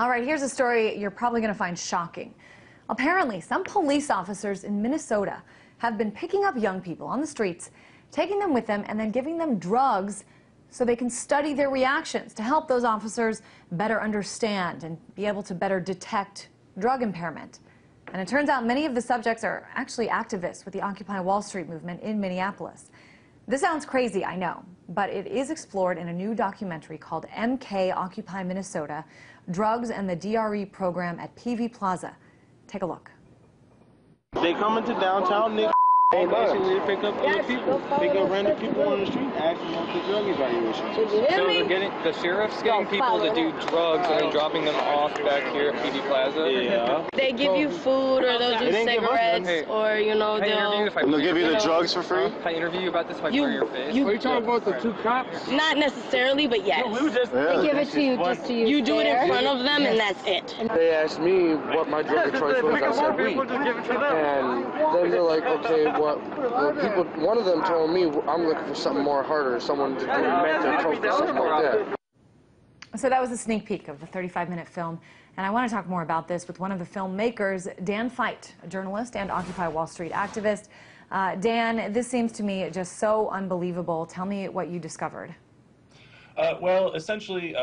All right, here's a story you're probably going to find shocking. Apparently, some police officers in Minnesota have been picking up young people on the streets, taking them with them, and then giving them drugs so they can study their reactions to help those officers better understand and be able to better detect drug impairment. And it turns out many of the subjects are actually activists with the Occupy Wall Street movement in Minneapolis. This sounds crazy, I know, but it is explored in a new documentary called MK Occupy Minnesota, Drugs and the DRE Program at Peavey Plaza. Take a look. They come into downtown, nigga. They basically pick up other people. Pick up random people on the street, ask them about the drug evaluation. So the sheriff's getting people to do drugs and then dropping them off back here at Peavey Plaza? Yeah. They give you food, or they'll do cigarettes, or, you know, they'll give you the drugs for free? If I interview you about this, if I blur your face? Are you talking about the two cops? Not necessarily, but yes. They give it to you just to use. You do it in front of them, and that's it. They asked me what my drug of choice was. I said weed. And then they're like, okay, one of them told me I'm looking for something more harder, someone to do meth or coke or something like that. So that was a sneak peek of the 35-minute film, and I want to talk more about this with one of the filmmakers, Dan Feidt, a journalist and Occupy Wall Street activist. Dan, this seems to me just so unbelievable. Tell me what you discovered. Well, essentially,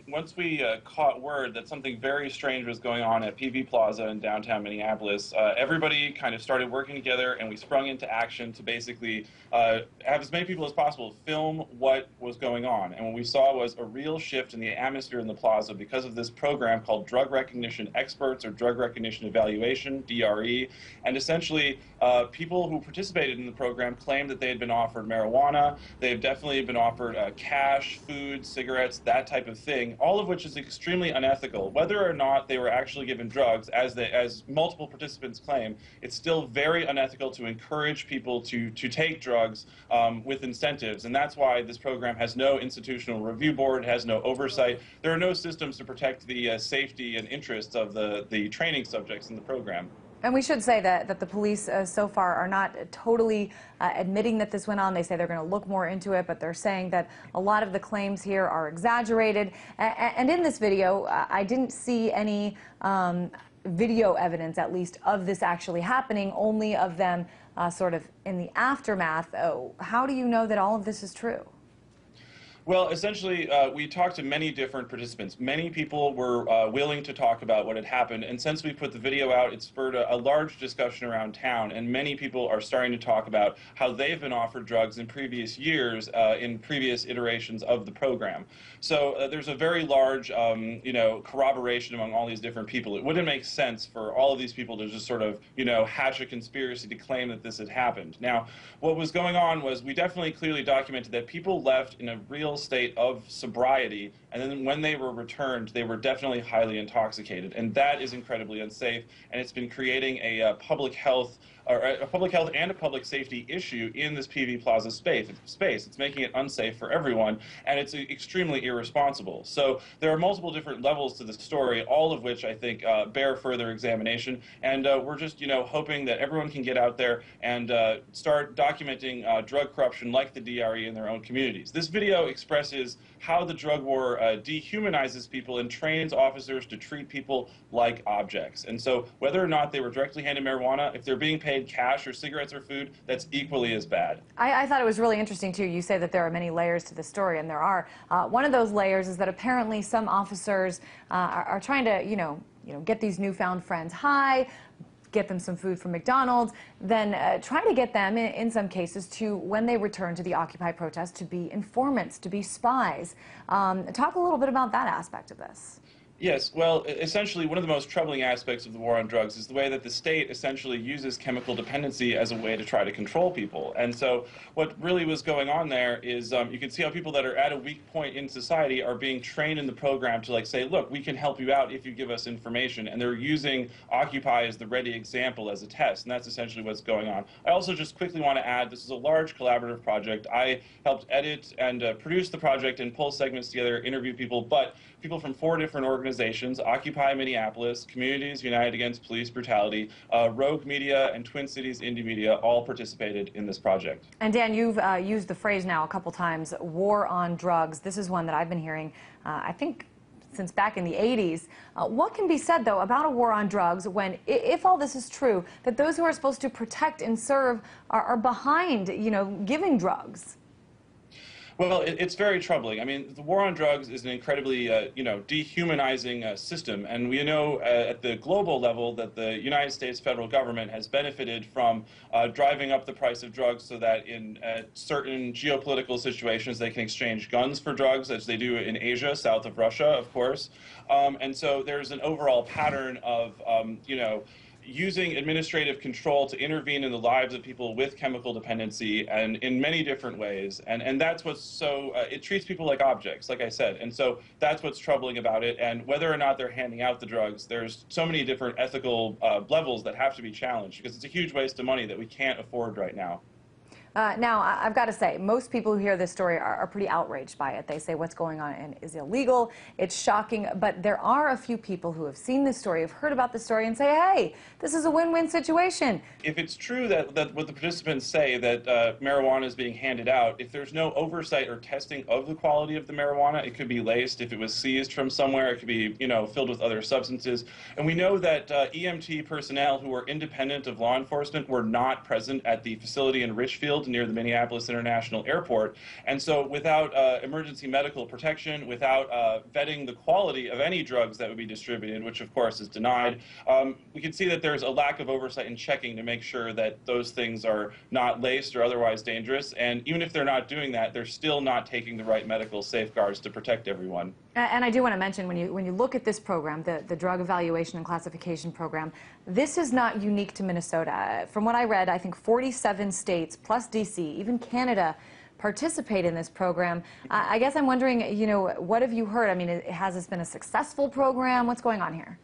once we caught word that something very strange was going on at Peavey Plaza in downtown Minneapolis, everybody kind of started working together, and we sprung into action to basically have as many people as possible film what was going on. And what we saw was a real shift in the atmosphere in the plaza because of this program called Drug Recognition Experts, or Drug Recognition Evaluation, DRE. And essentially, people who participated in the program claimed that they had been offered marijuana. They have definitely been offered cash, food, cigarettes, that type of thing, all of which is extremely unethical. Whether or not they were actually given drugs, as multiple participants claim, it's still very unethical to encourage people to take drugs with incentives, and that's why this program has no institutional review board, has no oversight. There are no systems to protect the safety and interests of the training subjects in the program. And we should say that the police so far are not totally admitting that this went on. They say they're going to look more into it, but they're saying that a lot of the claims here are exaggerated. And in this video, I didn't see any video evidence, at least, of this actually happening, only of them sort of in the aftermath. How do you know that all of this is true? Well, essentially, we talked to many different participants. Many people were willing to talk about what had happened, and since we put the video out, it spurred a large discussion around town, and many people are starting to talk about how they've been offered drugs in previous years, in previous iterations of the program. So there's a very large, corroboration among all these different people. It wouldn't make sense for all of these people to just sort of, hatch a conspiracy to claim that this had happened. Now, what was going on was we definitely clearly documented that people left in a real state of sobriety, and then when they were returned, they were definitely highly intoxicated, and that is incredibly unsafe, and it's been creating a public health and a public safety issue in this Peavey Plaza space. It's making it unsafe for everyone, and it's extremely irresponsible. So there are multiple different levels to this story, all of which I think bear further examination, and we're just hoping that everyone can get out there and start documenting drug corruption like the DRE in their own communities. This video expresses how the drug war dehumanizes people and trains officers to treat people like objects. And so whether or not they were directly handed marijuana, if they're being paid cash or cigarettes or food, that's equally as bad. I thought it was really interesting, too. You say that there are many layers to the story, and there are. One of those layers is that apparently some officers are trying to, get these newfound friends high, get them some food from McDonald's, then try to get them, in some cases, to, when they return to the Occupy protest, to be informants, to be spies. Talk a little bit about that aspect of this. Yes, well, essentially one of the most troubling aspects of the war on drugs is the way that the state essentially uses chemical dependency as a way to try to control people. And so what really was going on there is you can see how people that are at a weak point in society are being trained in the program to say, look, we can help you out if you give us information. And they're using Occupy as the ready example as a test, and that's essentially what's going on. I also just quickly want to add, this is a large collaborative project. I helped edit and produce the project and pull segments together, interview people, but people from 4 different organizations, Occupy Minneapolis, Communities United Against Police Brutality, Rogue Media, and Twin Cities Indie Media all participated in this project. And Dan, you've used the phrase now a couple times, war on drugs. This is one that I've been hearing, I think, since back in the 80s. What can be said, though, about a war on drugs when, if all this is true, that those who are supposed to protect and serve are behind, giving drugs? Well, it's very troubling. I mean, the war on drugs is an incredibly, dehumanizing system, and we know at the global level that the United States federal government has benefited from driving up the price of drugs so that in certain geopolitical situations they can exchange guns for drugs, as they do in Asia, south of Russia, of course. And so there's an overall pattern of, using administrative control to intervene in the lives of people with chemical dependency and in many different ways. And that's what's so, it treats people like objects, like I said. And so that's what's troubling about it. And whether or not they're handing out the drugs, there's so many different ethical levels that have to be challenged, because it's a huge waste of money that we can't afford right now. Now, I've got to say, most people who hear this story are pretty outraged by it. They say what's going on is illegal, it's shocking, but there are a few people who have seen this story, have heard about the story, and say, hey, this is a win-win situation. If it's true that what the participants say, that marijuana is being handed out, if there's no oversight or testing of the quality of the marijuana, it could be laced. If it was seized from somewhere, it could be, filled with other substances. And we know that EMT personnel who are independent of law enforcement were not present at the facility in Richfield near the Minneapolis International Airport. And so without emergency medical protection, without vetting the quality of any drugs that would be distributed, which of course is denied, we can see that there's a lack of oversight and checking to make sure that those things are not laced or otherwise dangerous. And even if they're not doing that, they're still not taking the right medical safeguards to protect everyone. And I do want to mention, when you look at this program, the Drug Evaluation and Classification Program, this is not unique to Minnesota. From what I read, I think 47 states, plus D.C., even Canada, participate in this program. I guess I'm wondering, what have you heard? I mean, has this been a successful program? What's going on here?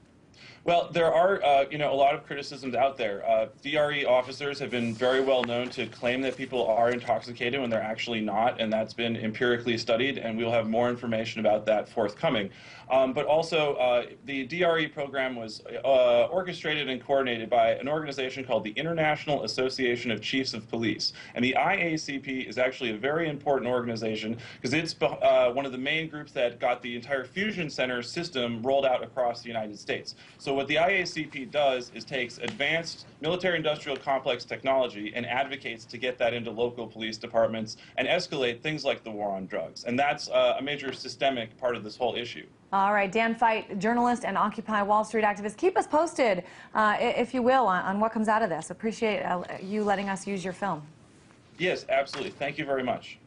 Well, there are, a lot of criticisms out there. DRE officers have been very well known to claim that people are intoxicated when they're actually not, and that's been empirically studied, and we'll have more information about that forthcoming. But also, the DRE program was orchestrated and coordinated by an organization called the International Association of Chiefs of Police. And the IACP is actually a very important organization because it's one of the main groups that got the entire fusion center system rolled out across the United States. So what the IACP does is takes advanced military-industrial complex technology and advocates to get that into local police departments and escalate things like the war on drugs. And that's a major systemic part of this whole issue. All right, Dan Feidt, journalist and Occupy Wall Street activist. Keep us posted, if you will, on what comes out of this. Appreciate you letting us use your film. Yes, absolutely. Thank you very much.